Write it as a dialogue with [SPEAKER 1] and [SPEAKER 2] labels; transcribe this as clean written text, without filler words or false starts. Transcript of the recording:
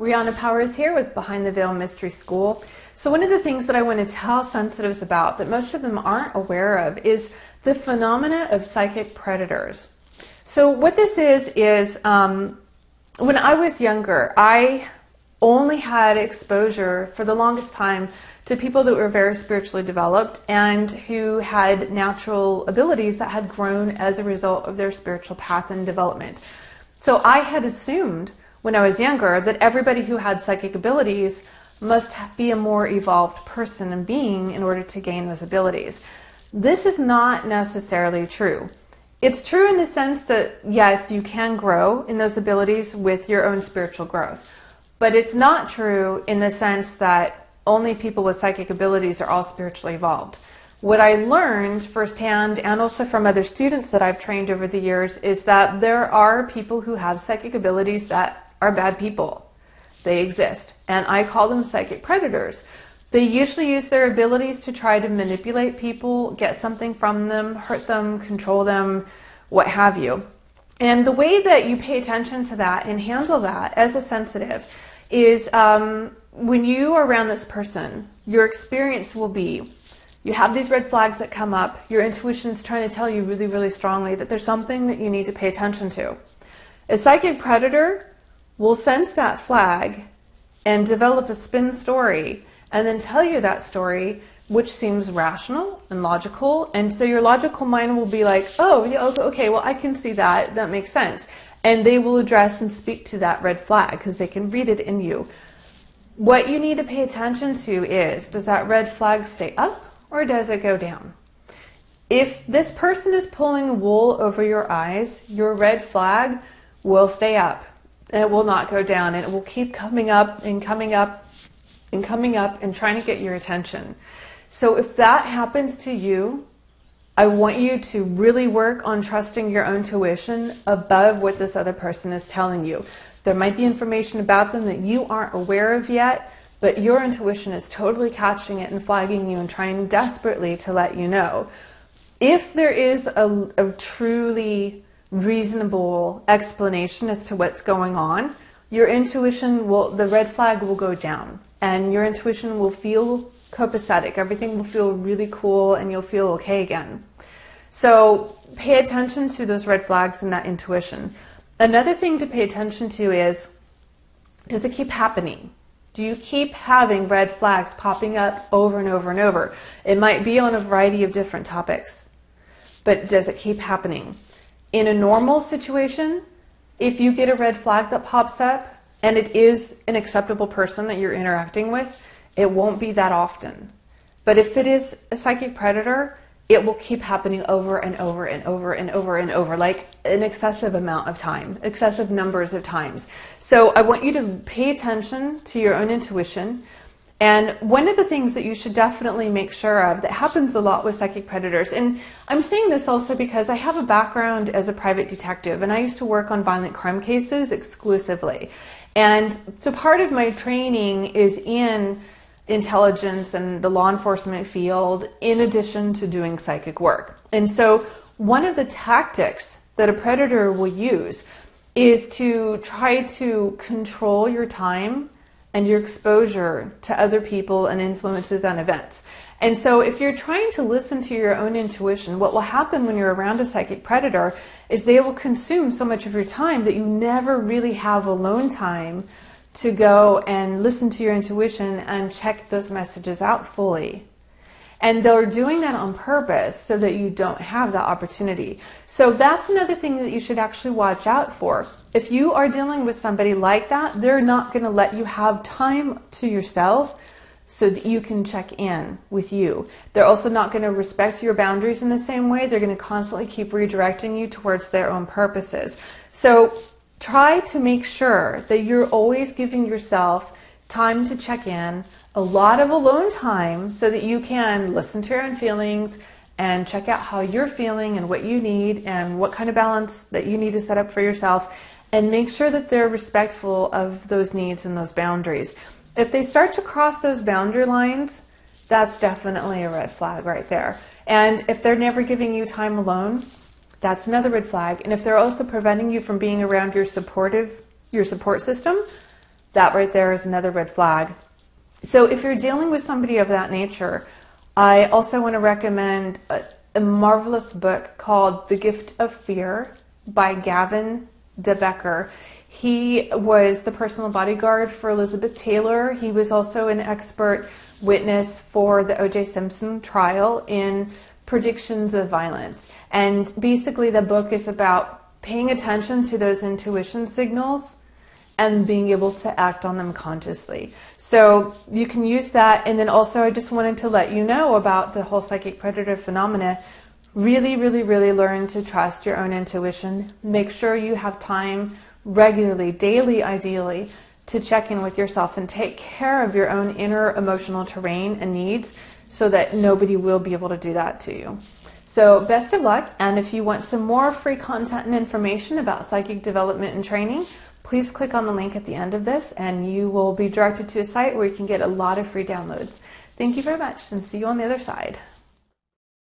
[SPEAKER 1] Rihanna Powers here with Behind the Veil Mystery School. So one of the things that I want to tell sensitives about that most of them aren't aware of is the phenomena of psychic predators. So what this is when I was younger, I only had exposure for the longest time to people that were very spiritually developed and who had natural abilities that had grown as a result of their spiritual path and development. So I had assumed when I was younger that everybody who had psychic abilities must be a more evolved person and being in order to gain those abilities. This is not necessarily true. It's true in the sense that, yes, you can grow in those abilities with your own spiritual growth. But it's not true in the sense that only people with psychic abilities are all spiritually evolved. What I learned firsthand, and also from other students that I've trained over the years, is that there are people who have psychic abilities that are bad people. They exist. And I call them psychic predators. They usually use their abilities to try to manipulate people, get something from them, hurt them, control them, what have you. And the way that you pay attention to that and handle that as a sensitive is when you are around this person, your experience will be, you have these red flags that come up, your intuition's trying to tell you really, really strongly that there's something that you need to pay attention to. A psychic predator will sense that flag and develop a spin story and then tell you that story, which seems rational and logical. And so your logical mind will be like, oh, yeah, okay, well, I can see that. That makes sense. And they will address and speak to that red flag because they can read it in you. What you need to pay attention to is, does that red flag stay up or does it go down? If this person is pulling wool over your eyes, your red flag will stay up. It will not go down, and it will keep coming up and coming up and coming up and trying to get your attention. So if that happens to you, I want you to really work on trusting your own intuition above what this other person is telling you. There might be information about them that you aren't aware of yet, but your intuition is totally catching it and flagging you and trying desperately to let you know. If there is a truly reasonable explanation as to what's going on, your intuition the red flag will go down and your intuition will feel copacetic. Everything will feel really cool and you'll feel okay again. So pay attention to those red flags and that intuition. Another thing to pay attention to is, does it keep happening? Do you keep having red flags popping up over and over and over? It might be on a variety of different topics, but does it keep happening? In a normal situation, if you get a red flag that pops up and it is an acceptable person that you're interacting with, it won't be that often. But if it is a psychic predator, it will keep happening over and over and over and over and over, like an excessive amount of time, excessive numbers of times. So I want you to pay attention to your own intuition. And one of the things that you should definitely make sure of that happens a lot with psychic predators, and I'm saying this also because I have a background as a private detective and I used to work on violent crime cases exclusively. And so part of my training is in intelligence and the law enforcement field in addition to doing psychic work. And so one of the tactics that a predator will use is to try to control your time and your exposure to other people and influences and events. And so if you're trying to listen to your own intuition, what will happen when you're around a psychic predator is they will consume so much of your time that you never really have alone time to go and listen to your intuition and check those messages out fully. And they're doing that on purpose so that you don't have that opportunity. So that's another thing that you should actually watch out for. If you are dealing with somebody like that, they're not going to let you have time to yourself so that you can check in with you. They're also not going to respect your boundaries in the same way. They're going to constantly keep redirecting you towards their own purposes. So try to make sure that you're always giving yourself time to check in, a lot of alone time so that you can listen to your own feelings and check out how you're feeling and what you need and what kind of balance that you need to set up for yourself, and make sure that they're respectful of those needs and those boundaries. If they start to cross those boundary lines, that's definitely a red flag right there. And if they're never giving you time alone, that's another red flag. And if they're also preventing you from being around your support system, that right there is another red flag. So if you're dealing with somebody of that nature, I also want to recommend a marvelous book called The Gift of Fear by Gavin de Becker. He was the personal bodyguard for Elizabeth Taylor. He was also an expert witness for the O.J. Simpson trial in predictions of violence. And basically the book is about paying attention to those intuition signals and being able to act on them consciously. So you can use that. And then also I just wanted to let you know about the whole psychic predator phenomena. Really, really, really learn to trust your own intuition. Make sure you have time regularly, daily ideally, to check in with yourself and take care of your own inner emotional terrain and needs so that nobody will be able to do that to you. So best of luck. And if you want some more free content and information about psychic development and training, please click on the link at the end of this and you will be directed to a site where you can get a lot of free downloads. Thank you very much and see you on the other side.